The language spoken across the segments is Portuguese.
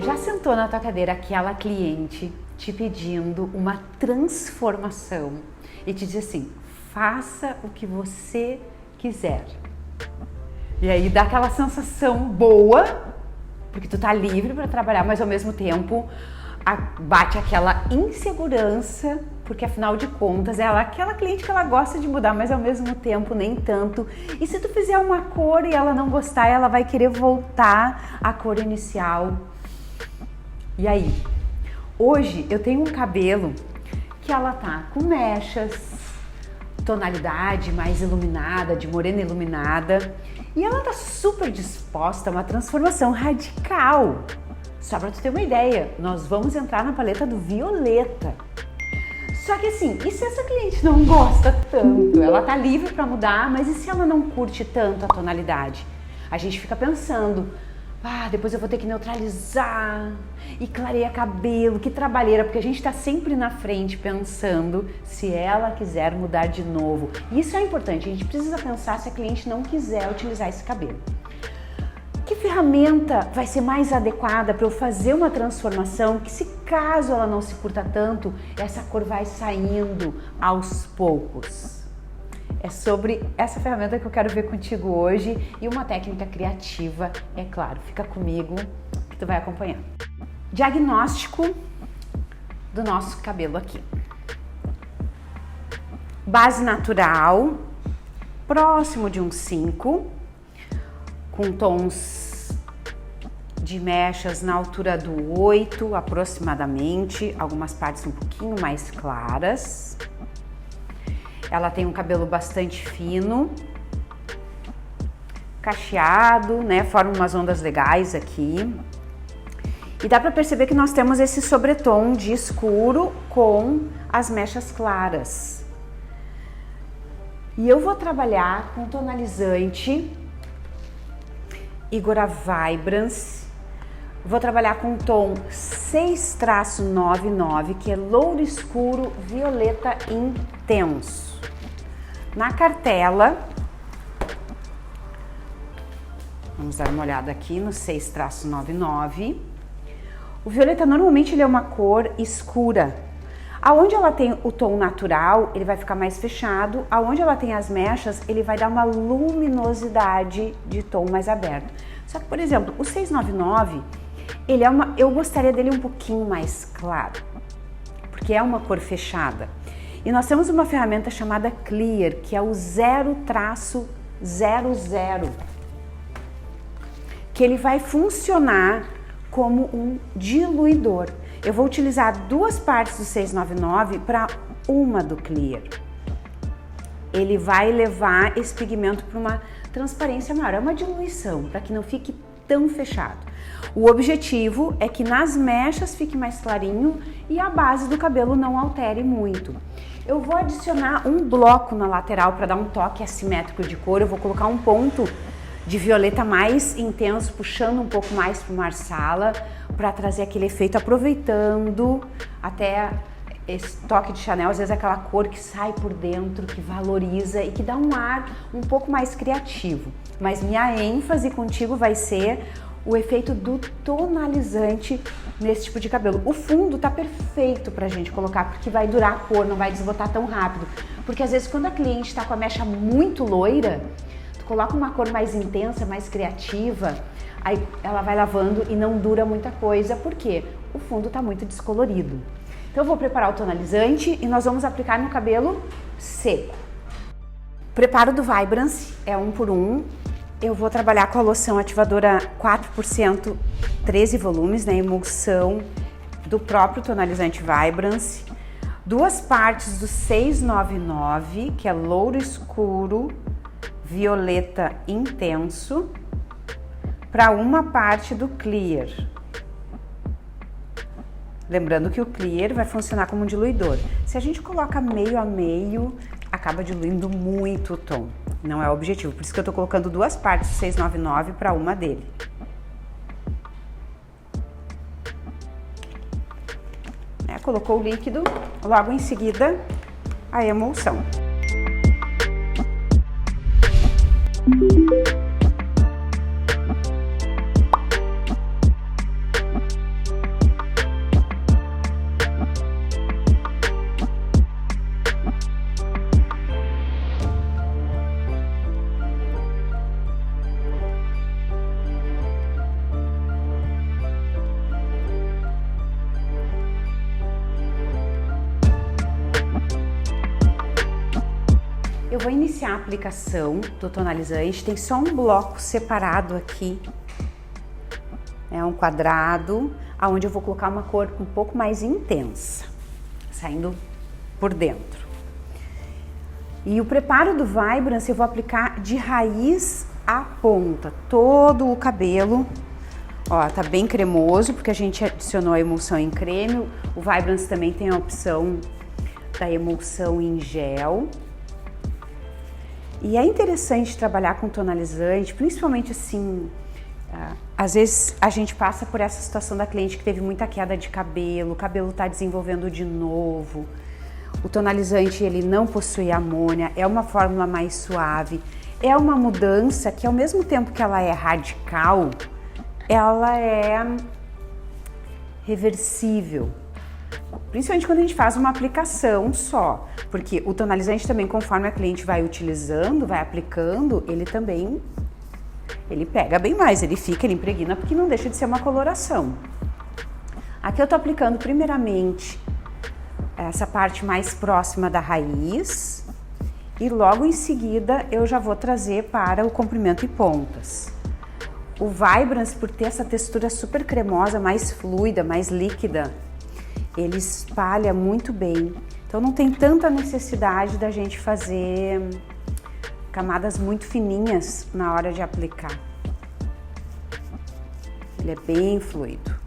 Já sentou na tua cadeira aquela cliente te pedindo uma transformação e te diz assim, faça o que você quiser. E aí dá aquela sensação boa, porque tu tá livre para trabalhar, mas ao mesmo tempo bate aquela insegurança, porque afinal de contas é aquela cliente que ela gosta de mudar, mas ao mesmo tempo nem tanto. E se tu fizer uma cor e ela não gostar, ela vai querer voltar à cor inicial. E aí? Hoje eu tenho um cabelo que ela tá com mechas, tonalidade mais iluminada, de morena iluminada, e ela tá super disposta a uma transformação radical. Só pra tu ter uma ideia, nós vamos entrar na paleta do violeta. Só que assim, e se essa cliente não gosta tanto? Ela tá livre pra mudar, mas e se ela não curte tanto a tonalidade? A gente fica pensando, depois eu vou ter que neutralizar e clarear cabelo, que trabalheira, porque a gente tá sempre na frente pensando se ela quiser mudar de novo. E isso é importante, a gente precisa pensar se a cliente não quiser utilizar esse cabelo. Que ferramenta vai ser mais adequada para eu fazer uma transformação que, se caso ela não se curta tanto, essa cor vai saindo aos poucos? É sobre essa ferramenta que eu quero ver contigo hoje e uma técnica criativa, é claro. Fica comigo que tu vai acompanhar. Diagnóstico do nosso cabelo aqui. Base natural, próximo de um 5, com tons de mechas na altura do 8 aproximadamente, algumas partes um pouquinho mais claras. Ela tem um cabelo bastante fino, cacheado, né? Forma umas ondas legais aqui. E dá pra perceber que nós temos esse sobretom de escuro com as mechas claras. E eu vou trabalhar com tonalizante Igora Vibrance. Vou trabalhar com o tom 6-99, que é louro escuro violeta intenso. Na cartela, vamos dar uma olhada aqui no 6-99. O violeta normalmente ele é uma cor escura. Aonde ela tem o tom natural, ele vai ficar mais fechado. Aonde ela tem as mechas, ele vai dar uma luminosidade de tom mais aberto. Só que, por exemplo, o 699, eu gostaria dele um pouquinho mais claro, porque é uma cor fechada. E nós temos uma ferramenta chamada Clear, que é o 0-00, que ele vai funcionar como um diluidor. Eu vou utilizar duas partes do 699 para uma do Clear. Ele vai levar esse pigmento para uma transparência maior, é uma diluição, para que não fique tão fechado. O objetivo é que nas mechas fique mais clarinho e a base do cabelo não altere muito. Eu vou adicionar um bloco na lateral para dar um toque assimétrico de cor. Eu vou colocar um ponto de violeta mais intenso, puxando um pouco mais para o marsala, para trazer aquele efeito, aproveitando até esse toque de Chanel, às vezes aquela cor que sai por dentro, que valoriza e que dá um ar um pouco mais criativo. Mas minha ênfase contigo vai ser o efeito do tonalizante nesse tipo de cabelo. O fundo tá perfeito pra gente colocar, porque vai durar a cor, não vai desbotar tão rápido. Porque às vezes quando a cliente tá com a mecha muito loira, tu coloca uma cor mais intensa, mais criativa, aí ela vai lavando e não dura muita coisa, porque o fundo tá muito descolorido. Então eu vou preparar o tonalizante e nós vamos aplicar no cabelo seco. O preparo do Vibrance é 1 por 1. Eu vou trabalhar com a loção ativadora 4%, 13 volumes, né, emulsão do próprio tonalizante Vibrance. Duas partes do 699, que é louro escuro, violeta intenso, para uma parte do Clear. Lembrando que o Clear vai funcionar como um diluidor. Se a gente coloca meio a meio, acaba diluindo muito o tom. Não é o objetivo, por isso que eu tô colocando duas partes do 699 para uma dele. Colocou o líquido, logo em seguida a emulsão. eu vou iniciar a aplicação do tonalizante, tem só um bloco separado aqui, é um quadrado, onde eu vou colocar uma cor um pouco mais intensa, saindo por dentro. E o preparo do Vibrance eu vou aplicar de raiz à ponta, todo o cabelo. Ó, tá bem cremoso, porque a gente adicionou a emulsão em creme. O Vibrance também tem a opção da emulsão em gel. E é interessante trabalhar com tonalizante, principalmente assim, às vezes a gente passa por essa situação da cliente que teve muita queda de cabelo, o cabelo tá desenvolvendo de novo. O tonalizante, ele não possui amônia, é uma fórmula mais suave, é uma mudança que ao mesmo tempo que ela é radical, ela é reversível. Principalmente quando a gente faz uma aplicação só, porque o tonalizante também, conforme a cliente vai utilizando, vai aplicando, ele pega bem mais, ele impregna, porque não deixa de ser uma coloração. Aqui eu tô aplicando primeiramente essa parte mais próxima da raiz e logo em seguida eu já vou trazer para o comprimento e pontas. O Vibrance, por ter essa textura super cremosa, mais fluida, mais líquida, ele espalha muito bem. Então não tem tanta necessidade da gente fazer camadas muito fininhas na hora de aplicar. Ele é bem fluido.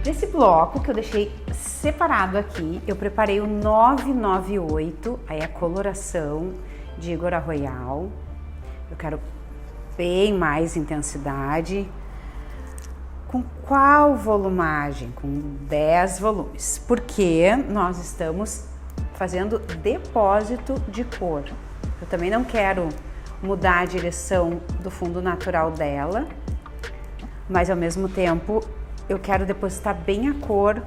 Desse bloco que eu deixei separado aqui, eu preparei o 998, aí a coloração de Igor Arroyal. Eu quero bem mais intensidade. Com qual volumagem? Com 10 volumes, porque nós estamos fazendo depósito de cor. Eu também não quero mudar a direção do fundo natural dela, mas ao mesmo tempo eu quero depositar bem a cor,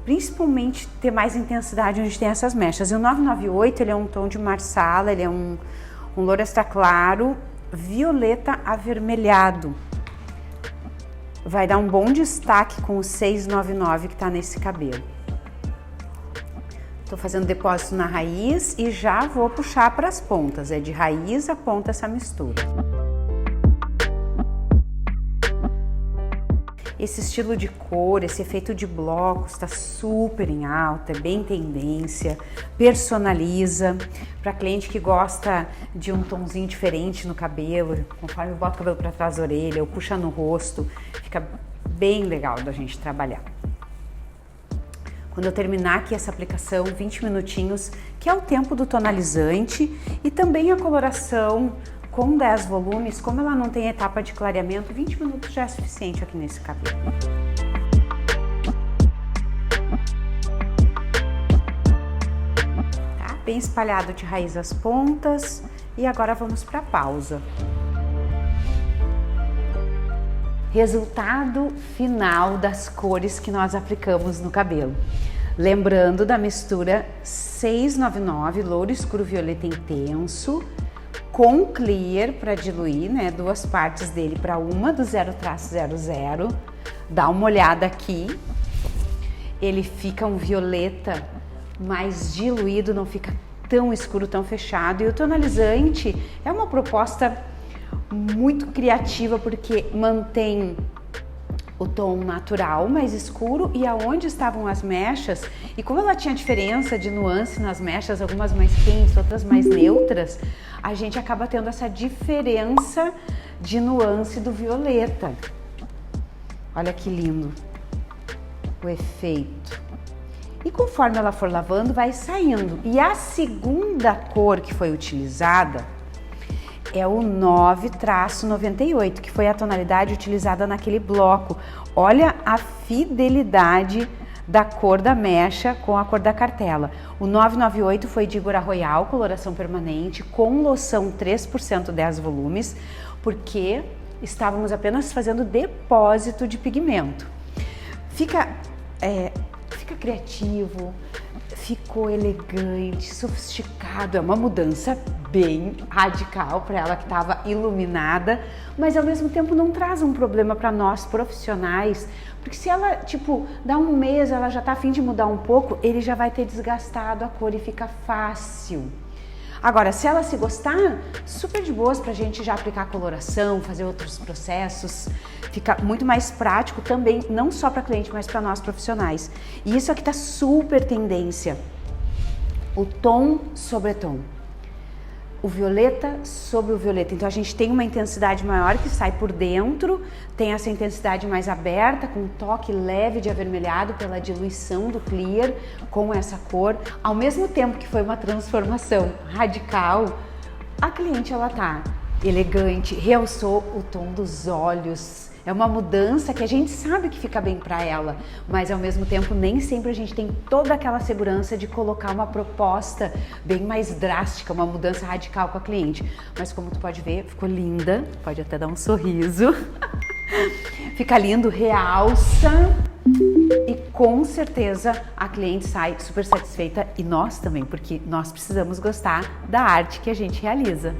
principalmente ter mais intensidade onde tem essas mechas. E o 998, ele é um tom de marsala, ele é um louro extra claro, violeta avermelhado. Vai dar um bom destaque com o 699 que tá nesse cabelo. Tô fazendo depósito na raiz e já vou puxar para as pontas, é de raiz a ponta essa mistura. Esse estilo de cor, esse efeito de blocos está super em alta, é bem tendência, personaliza. Para cliente que gosta de um tomzinho diferente no cabelo, conforme eu boto o cabelo para trás da orelha, ou puxa no rosto, fica bem legal da gente trabalhar. Quando eu terminar aqui essa aplicação, 20 minutinhos, que é o tempo do tonalizante e também a coloração com 10 volumes, como ela não tem etapa de clareamento, 20 minutos já é suficiente aqui nesse cabelo. Tá bem espalhado de raiz às pontas e agora vamos para a pausa. Resultado final das cores que nós aplicamos no cabelo. Lembrando da mistura 699, louro escuro violeta intenso, com clear para diluir, né? 2 partes dele para uma do 0-00. Dá uma olhada aqui. Ele fica um violeta mais diluído, não fica tão escuro, tão fechado. E o tonalizante é uma proposta muito criativa porque mantém o tom natural mais escuro e aonde estavam as mechas, e como ela tinha diferença de nuance nas mechas, algumas mais quentes, outras mais neutras, a gente acaba tendo essa diferença de nuance do violeta. Olha que lindo o efeito. E conforme ela for lavando, vai saindo. E a segunda cor que foi utilizada é o 9-98, que foi a tonalidade utilizada naquele bloco. Olha a fidelidade da cor da mecha com a cor da cartela. O 998 foi de Igora Royal, coloração permanente, com loção 3% 10 volumes, porque estávamos apenas fazendo depósito de pigmento. Fica criativo, ficou elegante, sofisticado, é uma mudança bem radical para ela que estava iluminada, mas ao mesmo tempo não traz um problema para nós profissionais, porque se ela, tipo, dá um mês, ela já tá a fim de mudar um pouco, ele já vai ter desgastado a cor e fica fácil. Agora, se ela se gostar, super de boas pra gente já aplicar a coloração, fazer outros processos, fica muito mais prático também, não só para cliente, mas para nós profissionais. E isso aqui tá super tendência, o tom sobre tom, o violeta sobre o violeta. Então a gente tem uma intensidade maior que sai por dentro, tem essa intensidade mais aberta, com um toque leve de avermelhado pela diluição do clear com essa cor. Ao mesmo tempo que foi uma transformação radical, a cliente ela tá elegante, realçou o tom dos olhos. É uma mudança que a gente sabe que fica bem para ela, mas ao mesmo tempo nem sempre a gente tem toda aquela segurança de colocar uma proposta bem mais drástica, uma mudança radical com a cliente. Mas como tu pode ver, ficou linda, pode até dar um sorriso. Fica lindo, realça e com certeza a cliente sai super satisfeita e nós também, porque nós precisamos gostar da arte que a gente realiza.